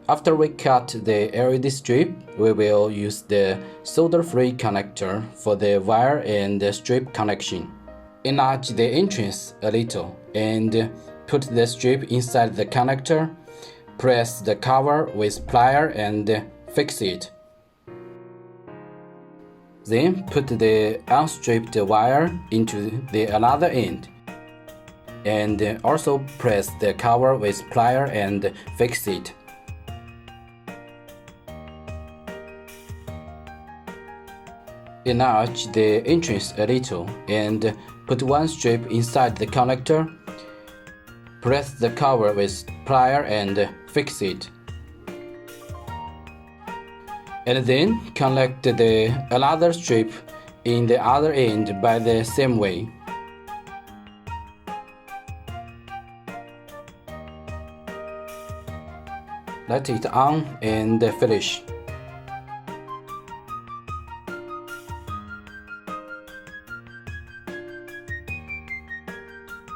After we cut the LED strip, we will use the solder-free connector for the wire and the strip connection. Enlarge the entrance a little and put the strip inside the connector. Press the cover with plier and fix it. Then put the unstripped wire into the another end, and also press the cover with plier and fix it. Enlarge the entrance a little and put one strip inside the connector. Press the cover with plier and fix it. And then connect the another strip in the other end by the same way. Let it on and finish.